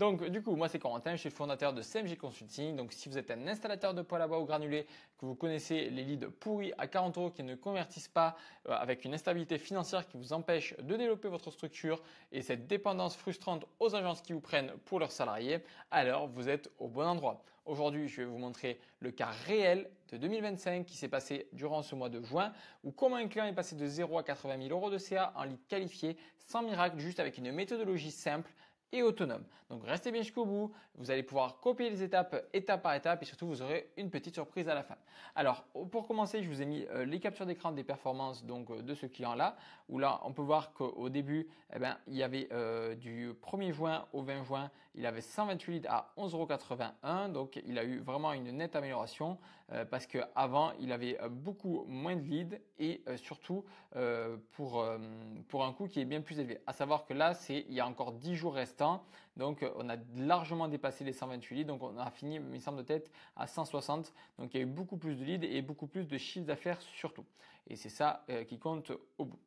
Donc, du coup, moi, c'est Corentin, je suis le fondateur de CMG Consulting. Donc, si vous êtes un installateur de poêle à bois ou granulé, que vous connaissez les leads pourris à 40 euros qui ne convertissent pas, avec une instabilité financière qui vous empêche de développer votre structure et cette dépendance frustrante aux agences qui vous prennent pour leurs salariés, alors vous êtes au bon endroit. Aujourd'hui, je vais vous montrer le cas réel de 2025 qui s'est passé durant ce mois de juin, où comment un client est passé de 0 à 80 000 euros de CA en lead qualifié, sans miracle, juste avec une méthodologie simple et autonome. Donc restez bien jusqu'au bout, vous allez pouvoir copier les étapes étape par étape et surtout vous aurez une petite surprise à la fin. Alors pour commencer, je vous ai mis les captures d'écran des performances de ce client-là, où là on peut voir qu'au début, il y avait du 1er juin au 20 juin, il avait 128 leads à 11,81 €, donc il a eu vraiment une nette amélioration parce qu'avant il avait beaucoup moins de leads et surtout pour un coût qui est bien plus élevé. À savoir que là, il y a encore 10 jours restants. Donc, on a largement dépassé les 128 leads. Donc, on a fini, il me semble de tête, à 160. Donc, il y a eu beaucoup plus de leads et beaucoup plus de chiffre d'affaires surtout. Et c'est ça qui compte au bout.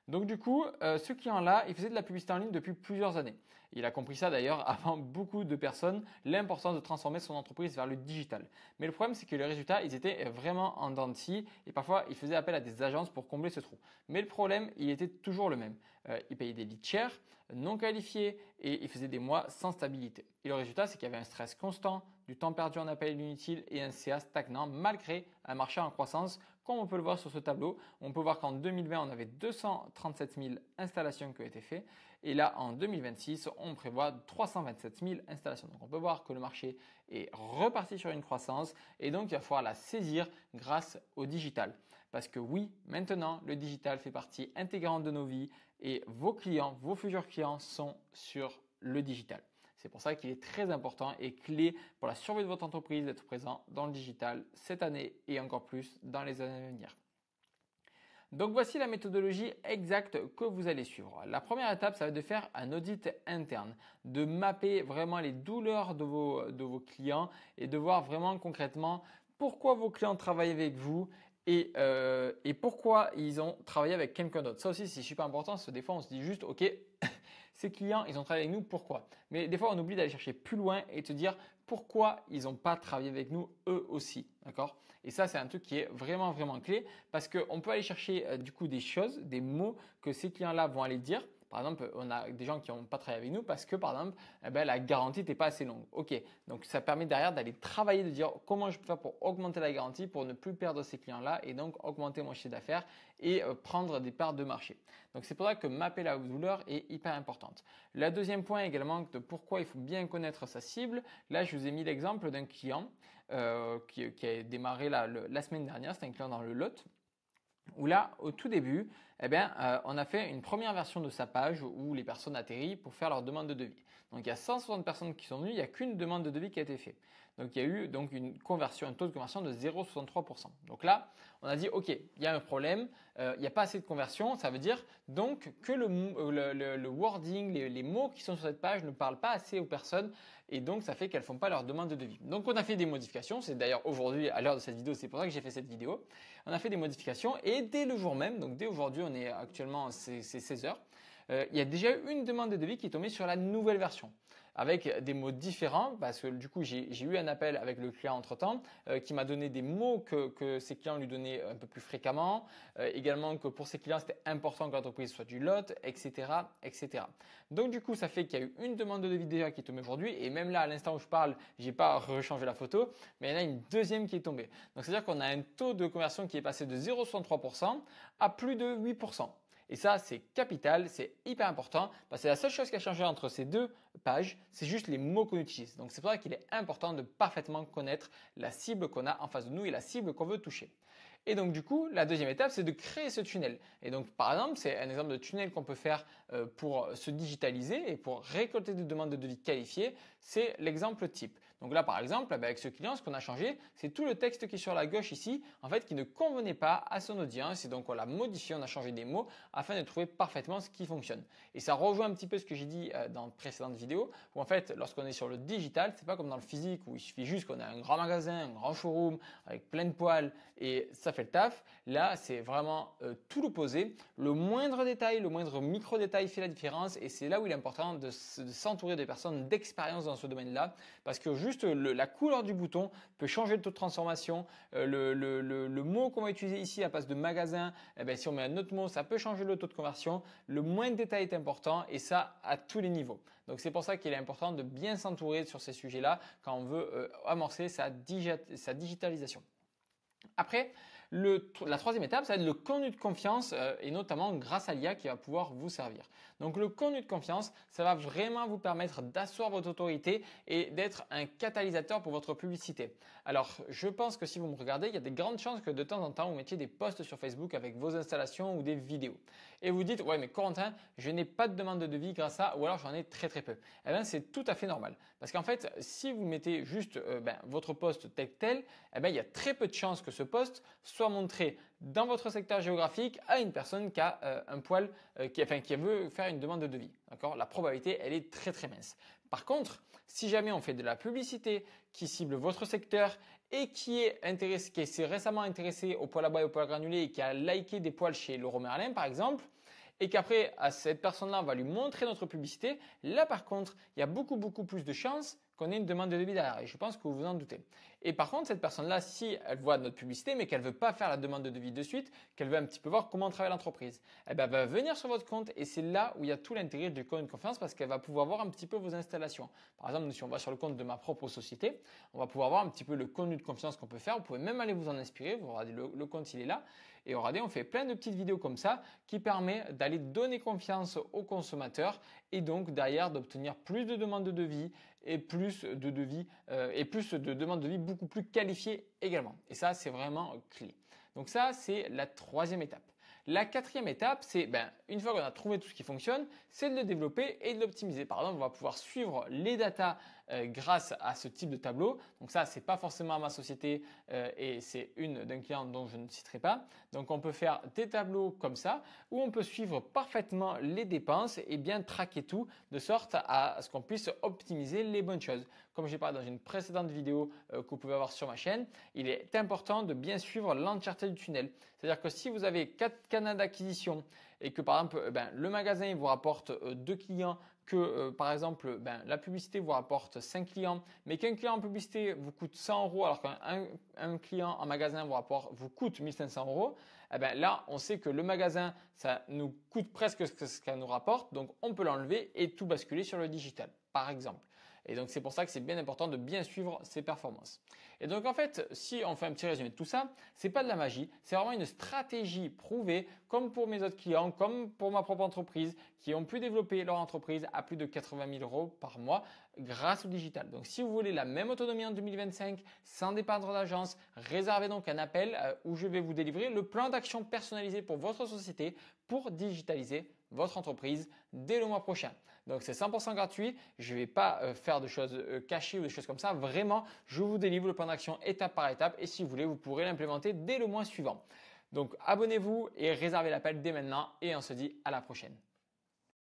Donc, du coup, ce client-là, il faisait de la publicité en ligne depuis plusieurs années. Il a compris ça d'ailleurs avant beaucoup de personnes, l'importance de transformer son entreprise vers le digital. Mais le problème, c'est que les résultats, ils étaient vraiment en dents de scie et parfois, il faisait appel à des agences pour combler ce trou. Mais le problème, il était toujours le même. Il payait des leads chers, non qualifiés et il faisait des mois sans stabilité. Et le résultat, c'est qu'il y avait un stress constant, du temps perdu en appel inutile et un CA stagnant malgré un marché en croissance. Comme on peut le voir sur ce tableau, on peut voir qu'en 2020, on avait 237 000 installations qui ont été faites. Et là, en 2026, on prévoit 327 000 installations. Donc, on peut voir que le marché est reparti sur une croissance et donc il va falloir la saisir grâce au digital. Parce que oui, maintenant, le digital fait partie intégrante de nos vies et vos clients, vos futurs clients sont sur le digital. C'est pour ça qu'il est très important et clé pour la survie de votre entreprise d'être présent dans le digital cette année et encore plus dans les années à venir. Donc voici la méthodologie exacte que vous allez suivre. La première étape, ça va être de faire un audit interne, de mapper vraiment les douleurs de vos clients et de voir vraiment concrètement pourquoi vos clients travaillent avec vous et pourquoi ils ont travaillé avec quelqu'un d'autre. Ça aussi, c'est super important parce que des fois, on se dit juste, OK, ces clients, ils ont travaillé avec nous, pourquoi? Mais des fois, on oublie d'aller chercher plus loin et de se dire pourquoi ils n'ont pas travaillé avec nous eux aussi. D'accord? Et ça, c'est un truc qui est vraiment, vraiment clé parce qu'on peut aller chercher du coup des choses, des mots que ces clients-là vont aller dire. Par exemple, on a des gens qui n'ont pas travaillé avec nous parce que, par exemple, la garantie n'était pas assez longue. OK. Donc, ça permet derrière d'aller travailler, de dire comment je peux faire pour augmenter la garantie, pour ne plus perdre ces clients-là et donc augmenter mon chiffre d'affaires et prendre des parts de marché. Donc, c'est pour ça que mapper la douleur est hyper importante. Le deuxième point également de pourquoi il faut bien connaître sa cible. Là, je vous ai mis l'exemple d'un client qui a démarré la semaine dernière. C'est un client dans le Lot. Où là, au tout début, on a fait une première version de sa page où les personnes atterrissent pour faire leur demande de devis. Donc, il y a 160 personnes qui sont venues, il n'y a qu'une demande de devis qui a été faite. Donc, il y a eu donc un taux de conversion de 0,63%. Donc là, on a dit, OK, il y a un problème, il n'y a pas assez de conversion. Ça veut dire donc que le wording, les mots qui sont sur cette page ne parlent pas assez aux personnes et donc ça fait qu'elles font pas leur demande de devis. Donc, on a fait des modifications. C'est d'ailleurs aujourd'hui, à l'heure de cette vidéo, c'est pour ça que j'ai fait cette vidéo. On a fait des modifications et dès le jour même, donc dès aujourd'hui, on est actuellement, c'est 16 heures, il y a déjà eu une demande de devis qui est tombée sur la nouvelle version avec des mots différents parce que du coup j'ai eu un appel avec le client entre temps qui m'a donné des mots que ses clients lui donnaient un peu plus fréquemment, également que pour ses clients c'était important que l'entreprise soit du lot, etc., etc. Donc du coup ça fait qu'il y a eu une demande de devis déjà qui est tombée aujourd'hui et même là à l'instant où je parle j'ai pas rechangé la photo mais il y en a une deuxième qui est tombée. Donc c'est à dire qu'on a un taux de conversion qui est passé de 0,63% à plus de 8%. Et ça, c'est capital, c'est hyper important parce que la seule chose qui a changé entre ces deux pages, c'est juste les mots qu'on utilise. Donc, c'est pour ça qu'il est important de parfaitement connaître la cible qu'on a en face de nous et la cible qu'on veut toucher. Et donc, du coup, la deuxième étape, c'est de créer ce tunnel. Et donc, par exemple, c'est un exemple de tunnel qu'on peut faire pour se digitaliser et pour récolter des demandes de devis qualifiées. C'est l'exemple type. Donc là, par exemple, avec ce client, ce qu'on a changé, c'est tout le texte qui est sur la gauche ici, en fait, qui ne convenait pas à son audience. Et donc, on l'a modifié, on a changé des mots afin de trouver parfaitement ce qui fonctionne. Et ça rejoint un petit peu ce que j'ai dit dans de précédentes vidéos, où en fait, lorsqu'on est sur le digital, c'est pas comme dans le physique où il suffit juste qu'on ait un grand magasin, un grand showroom avec plein de poêles et ça ça fait le taf. Là, c'est vraiment tout l'opposé. Le moindre détail, le moindre micro-détail fait la différence et c'est là où il est important de s'entourer de personnes d'expérience dans ce domaine-là parce que juste la couleur du bouton peut changer le taux de transformation. Le mot qu'on va utiliser ici à place de magasin, eh bien, si on met un autre mot, ça peut changer le taux de conversion. Le moindre détail est important et ça à tous les niveaux. Donc c'est pour ça qu'il est important de bien s'entourer sur ces sujets-là quand on veut amorcer sa digitalisation. Après, la troisième étape, ça va être le contenu de confiance et notamment grâce à l'IA qui va pouvoir vous servir. Donc le contenu de confiance, ça va vraiment vous permettre d'asseoir votre autorité et d'être un catalyseur pour votre publicité. Alors je pense que si vous me regardez, il y a des grandes chances que de temps en temps vous mettiez des posts sur Facebook avec vos installations ou des vidéos. Et vous dites, ouais mais Corentin, je n'ai pas de demande de devis grâce à, ou alors j'en ai très peu. Eh bien c'est tout à fait normal. Parce qu'en fait, si vous mettez juste votre post tel quel, eh bien il y a très peu de chances que ce post soit montré dans votre secteur géographique à une personne qui a un poil, qui veut faire une demande de devis. D'accord ? La probabilité, elle est très mince. Par contre, si jamais on fait de la publicité qui cible votre secteur et qui s'est récemment intéressé au poil à bas et au poil granulé et qui a liké des poils chez Leroy Merlin par exemple, et qu'après à cette personne-là on va lui montrer notre publicité, là par contre il y a beaucoup plus de chances qu'on ait une demande de devis derrière et je pense que vous vous en doutez. Et par contre cette personne-là, si elle voit notre publicité mais qu'elle veut pas faire la demande de devis de suite, qu'elle veut un petit peu voir comment travaille l'entreprise, elle va venir sur votre compte et c'est là où il y a tout l'intérêt du contenu de confiance parce qu'elle va pouvoir voir un petit peu vos installations. Par exemple, si on va sur le compte de ma propre société, on va pouvoir voir un petit peu le contenu de confiance qu'on peut faire. Vous pouvez même aller vous en inspirer, vous regardez le compte il est là et regardez, on fait plein de petites vidéos comme ça qui permet d'aller donner confiance aux consommateurs et donc derrière d'obtenir plus de demandes de devis et plus de devis plus de demandes de devis beaucoup plus qualifiées également. Et ça, c'est vraiment clé. Donc ça, c'est la troisième étape. La quatrième étape, c'est une fois qu'on a trouvé tout ce qui fonctionne, c'est de le développer et de l'optimiser. Par exemple, on va pouvoir suivre les datas grâce à ce type de tableau. Donc ça, c'est pas forcément à ma société et c'est une d'un client dont je ne citerai pas. Donc on peut faire des tableaux comme ça où on peut suivre parfaitement les dépenses et bien traquer tout de sorte à ce qu'on puisse optimiser les bonnes choses. Comme j'ai parlé dans une précédente vidéo que vous pouvez avoir sur ma chaîne, il est important de bien suivre l'entièreté du tunnel. C'est-à-dire que si vous avez 4 canaux d'acquisition et que par exemple le magasin vous rapporte 2 clients, que par exemple la publicité vous rapporte 5 clients, mais qu'un client en publicité vous coûte 100 € alors qu'un client en magasin vous coûte 1500 €, là on sait que le magasin ça nous coûte presque ce qu'elle nous rapporte, donc on peut l'enlever et tout basculer sur le digital par exemple. Et donc c'est pour ça que c'est bien important de bien suivre ses performances. Et donc en fait, si on fait un petit résumé de tout ça, c'est pas de la magie, c'est vraiment une stratégie prouvée, comme pour mes autres clients, comme pour ma propre entreprise, qui ont pu développer leur entreprise à plus de 80 000 € par mois grâce au digital. Donc si vous voulez la même autonomie en 2025, sans dépendre d'agence, réservez donc un appel où je vais vous délivrer le plan d'action personnalisé pour votre société pour digitaliser votre entreprise dès le mois prochain. Donc c'est 100% gratuit, je ne vais pas faire de choses cachées ou des choses comme ça. Vraiment, je vous délivre le plan d'action étape par étape et si vous voulez, vous pourrez l'implémenter dès le mois suivant. Donc abonnez-vous et réservez l'appel dès maintenant et on se dit à la prochaine.